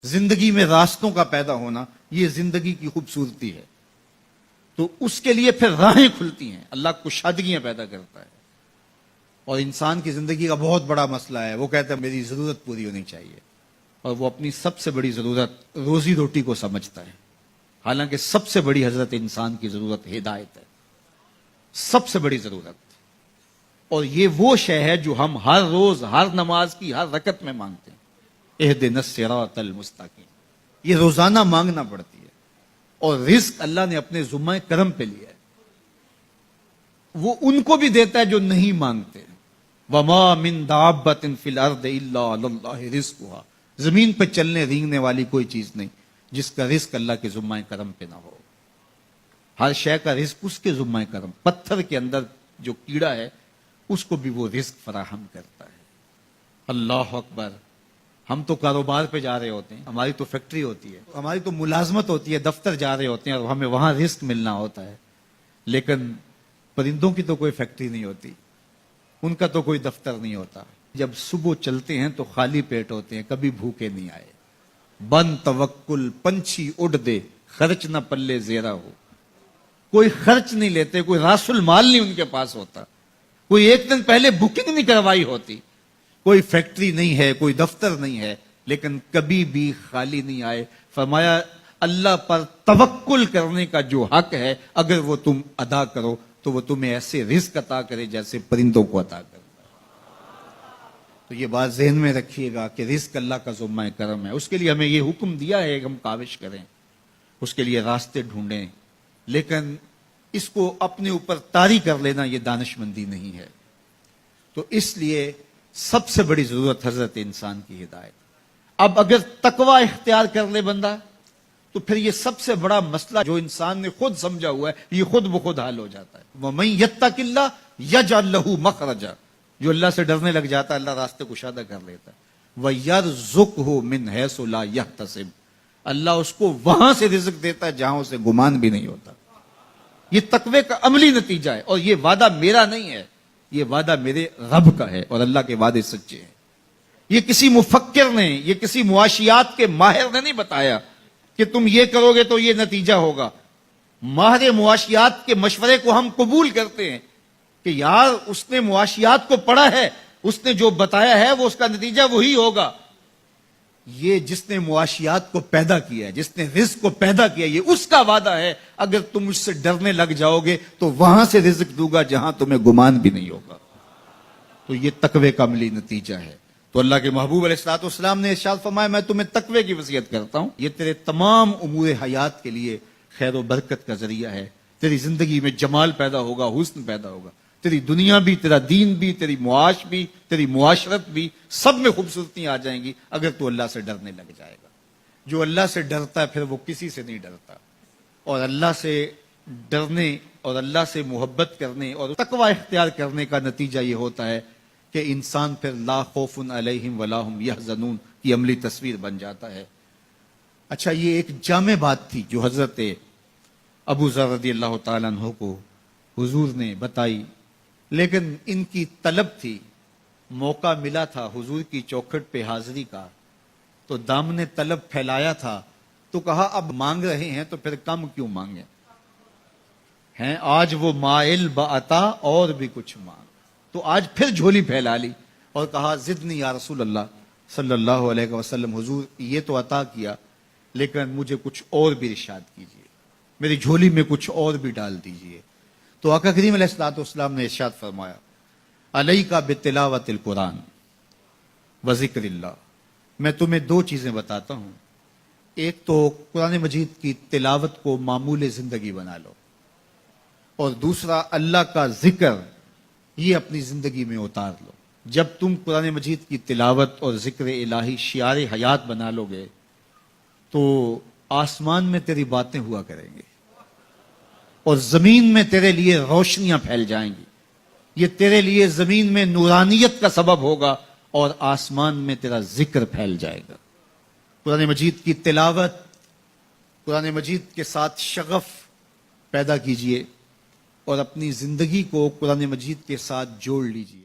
زندگی میں راستوں کا پیدا ہونا یہ زندگی کی خوبصورتی ہے. تو اس کے لیے پھر راہیں کھلتی ہیں، اللہ کشادگیاں پیدا کرتا ہے. اور انسان کی زندگی کا بہت بڑا مسئلہ ہے، وہ کہتا ہے میری ضرورت پوری ہونی چاہیے، اور وہ اپنی سب سے بڑی ضرورت روزی روٹی کو سمجھتا ہے. حالانکہ سب سے بڑی حضرت انسان کی ضرورت ہدایت ہے، سب سے بڑی ضرورت. اور یہ وہ شے ہے جو ہم ہر روز ہر نماز کی ہر رکعت میں مانگتے ہیں، اہدنا الصراط المستقیم. یہ روزانہ مانگنا پڑتی ہے. اور رزق اللہ نے اپنے ذمہ کرم پہ لیا ہے، وہ ان کو بھی دیتا ہے جو نہیں مانگتے. وما من دابۃ فی الارض الا علی اللہ رزقها. زمین پہ چلنے رینگنے والی کوئی چیز نہیں جس کا رزق اللہ کے ذمہ کرم پہ نہ ہو. ہر شے کا رزق اس کے ذمہ کرم. پتھر کے اندر جو کیڑا ہے اس کو بھی وہ رزق فراہم کرتا ہے. اللہ اکبر. ہم تو کاروبار پہ جا رہے ہوتے ہیں، ہماری تو فیکٹری ہوتی ہے، ہماری تو ملازمت ہوتی ہے، دفتر جا رہے ہوتے ہیں اور ہمیں وہاں رزق ملنا ہوتا ہے. لیکن پرندوں کی تو کوئی فیکٹری نہیں ہوتی، ان کا تو کوئی دفتر نہیں ہوتا. جب صبح چلتے ہیں تو خالی پیٹ ہوتے ہیں، کبھی بھوکے نہیں آئے. بن توکل پنچھی اڑ دے، خرچ نہ پلے زیرہ ہو. کوئی خرچ نہیں لیتے، کوئی راس المال نہیں ان کے پاس ہوتا، کوئی ایک دن پہلے بکنگ نہیں کروائی ہوتی. کوئی فیکٹری نہیں ہے، کوئی دفتر نہیں ہے، لیکن کبھی بھی خالی نہیں آئے. فرمایا اللہ پر توکل کرنے کا جو حق ہے اگر وہ تم ادا کرو تو وہ تمہیں ایسے رزق عطا کرے جیسے پرندوں کو عطا کرے. تو یہ بات ذہن میں رکھیے گا کہ رزق اللہ کا ذمہ کرم ہے. اس کے لیے ہمیں یہ حکم دیا ہے کہ ہم کاوش کریں، اس کے لیے راستے ڈھونڈیں. لیکن اس کو اپنے اوپر طاری کر لینا یہ دانشمندی نہیں ہے. تو اس لیے سب سے بڑی ضرورت حضرت انسان کی ہدایت. اب اگر تقوی اختیار کر لے بندہ تو پھر یہ سب سے بڑا مسئلہ جو انسان نے خود سمجھا ہوا ہے یہ خود بخود حل ہو جاتا ہے. وَمَن يَتَّقِ اللَّهَ يَجْعَل لَّهُ مَخْرَجًا. جو اللہ سے ڈرنے لگ جاتا ہے اللہ راستے کشادہ کر لیتا ہے. وَيَرْزُقْهُ مِنْ حَيْثُ لَا يَحْتَسِبُ. اللہ اس کو وہاں سے رزق دیتا ہے جہاں اسے گمان بھی نہیں ہوتا. یہ تقوی کا عملی نتیجہ ہے. اور یہ وعدہ میرا نہیں ہے، یہ وعدہ میرے رب کا ہے، اور اللہ کے وعدے سچے ہیں. یہ کسی مفکر نے، یہ کسی معاشیات کے ماہر نے نہیں بتایا کہ تم یہ کرو گے تو یہ نتیجہ ہوگا. ماہر معاشیات کے مشورے کو ہم قبول کرتے ہیں کہ یار اس نے معاشیات کو پڑھا ہے، اس نے جو بتایا ہے وہ اس کا نتیجہ وہی ہوگا. یہ جس نے معاشیات کو پیدا کیا ہے، جس نے رزق کو پیدا کیا ہے، یہ اس کا وعدہ ہے. اگر تم اس سے ڈرنے لگ جاؤ گے تو وہاں سے رزق دوں گا جہاں تمہیں گمان بھی نہیں ہوگا. تو یہ تقوی کا عملی نتیجہ ہے. تو اللہ کے محبوب علیہ الصلوۃ والسلام نے ارشاد فرمایا میں تمہیں تقوی کی وصیت کرتا ہوں، یہ تیرے تمام امور حیات کے لیے خیر و برکت کا ذریعہ ہے. تیری زندگی میں جمال پیدا ہوگا، حسن پیدا ہوگا. تیری دنیا بھی، تیرا دین بھی، تیری معاش بھی، تیری معاشرت بھی، سب میں خوبصورتیاں آ جائیں گی اگر تو اللہ سے ڈرنے لگ جائے گا. جو اللہ سے ڈرتا ہے پھر وہ کسی سے نہیں ڈرتا. اور اللہ سے ڈرنے اور اللہ سے محبت کرنے اور تقوی اختیار کرنے کا نتیجہ یہ ہوتا ہے کہ انسان پھر لا خوف علیہم ولا هم یحزنون کی عملی تصویر بن جاتا ہے. اچھا، یہ ایک جامع بات تھی جو حضرت ابو ذر رضی اللہ تعالیٰ عنہ کو حضور نے بتائی، لیکن ان کی طلب تھی. موقع ملا تھا حضور کی چوکھٹ پہ حاضری کا تو دامن طلب پھیلایا تھا. تو کہا اب مانگ رہے ہیں تو پھر کم کیوں مانگیں ہیں. آج وہ مائل بعطا اور بھی کچھ مانگ. تو آج پھر جھولی پھیلا لی اور کہا زدنی یا رسول اللہ صلی اللہ علیہ وسلم. حضور یہ تو عطا کیا لیکن مجھے کچھ اور بھی ارشاد کیجئے، میری جھولی میں کچھ اور بھی ڈال دیجئے. تو آقا کریم علیہ الصلوۃ والسلام نے ارشاد فرمایا علیک بتلاوت القرآن و ذکر اللہ. میں تمہیں دو چیزیں بتاتا ہوں. ایک تو قرآن مجید کی تلاوت کو معمول زندگی بنا لو، اور دوسرا اللہ کا ذکر یہ اپنی زندگی میں اتار لو. جب تم قرآن مجید کی تلاوت اور ذکر الہی شعار حیات بنا لو گے تو آسمان میں تیری باتیں ہوا کریں گے اور زمین میں تیرے لیے روشنیاں پھیل جائیں گی. یہ تیرے لیے زمین میں نورانیت کا سبب ہوگا اور آسمان میں تیرا ذکر پھیل جائے گا. قرآن مجید کی تلاوت، قرآن مجید کے ساتھ شغف پیدا کیجئے اور اپنی زندگی کو قرآن مجید کے ساتھ جوڑ لیجئے.